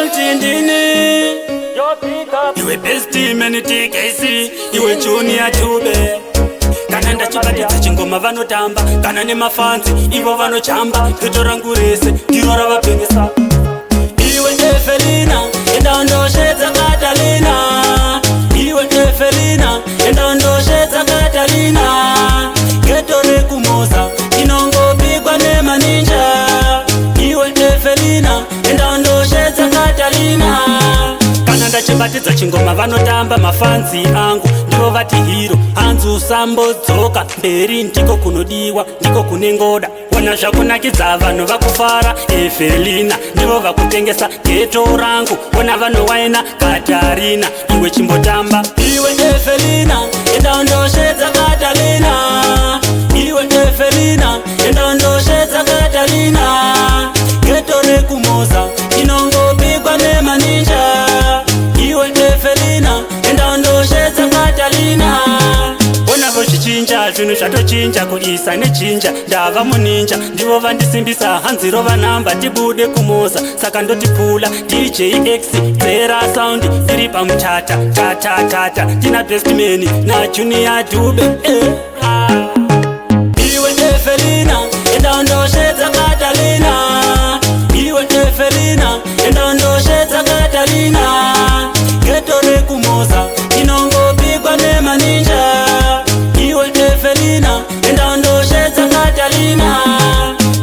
utindini iwe besti meniti kesi iwe junior tube kana ndachibatidza chingoma vanotamba kana nemafanzi ivo vanochamba rito rangu rese ndiro ravapengesa iwe Efelina endandosvedza Katalina iwe Efelina endandosvedza Katalina geto rekumoza inongopigwa nemaninja iwe Efelina endandosvedza Katalina kana ndachibatidza chingoma vanotamba mafanzi angu ndivo vati hiro hanzi usambodzoka mberi ndiko kunodiwa ndiko kune ngoda ona zvakunakidza vanhu vakufara Efelina ndivo vakutengesa geto rangu ona vanowaina Katarina iwe chimbotamba iwe Efelina endandosvedza Katalina iwe Efelina endandosvedza Katalina geto rekumoza inongopigwa nemaninja iwe Efelina endandosvedza Katalina ona vozvichinja zvinhu zvatochinja kuisa nechinja ndava muninja ndivo vandisimbisa hanzi rova namba tibude kumoza saka ndotipula DJ X Zera Sound tiri pamutata tata tina bestman najunior dube iwe Efelina endandosvedza Katalina iwe Efelina endandosvedza Katalina geto rekumoza inongopigwa nemaninja iwe Efelina endandosvedza Katalina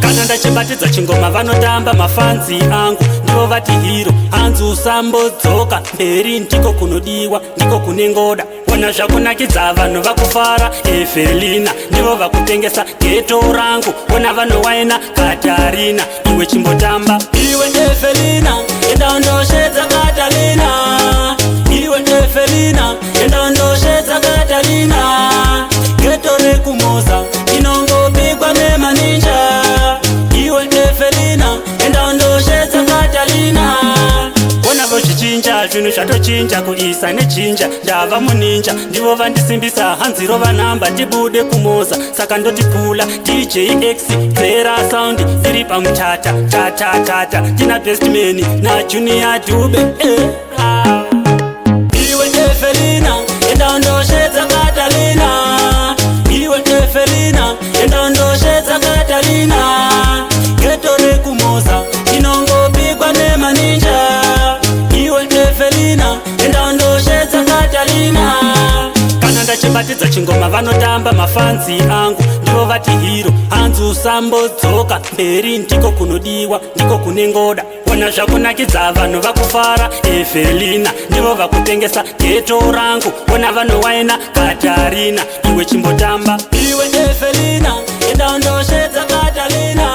kana ndachibatidza chingoma vanotamba mafanzi angu ndivo vati hiro hanzi usambodzoka mberi ndiko kunodiwa ndiko kune ngoda ona zvakunakidza vanhu vakufara Efelina ndivo vakutengesa geto rangu ona vanowaina Katarina iwe chimbotamba iwe Efelina endandosvedza Katalina iwe Efelina endandosvedza Katalina geto rekumoza inongopigwa nemaninja iwe Efelina endandosvedza Katalina ona vozvichinja zvinhu zvatochinja kuisa nechinja ndava muninja ndivo vandisimbisa hanzi rova namba tibude kumoza saka ndotipula DJ X Zera Sound tiri pamutata tata tina bestman najunior dube iwe Efelina endandosvedza Katalina iwe Efelina endandosvedza Katalina geto rekumoza inongopigwa nemaninja iwe Efelina endandosvedza Katalina kana ndachibatidza chingoma vanotamba mafanzi angu ndivo vati hiro hanzi usambodzoka mberi ndiko kunodiwa ndiko kune ngoda ona zvakunakidza vanhu vakufara Efelina ndivo vakutengesa geto rangu ona vanowaina Katarina iwe chimbotamba iwe Efelina endandosvedza Katalina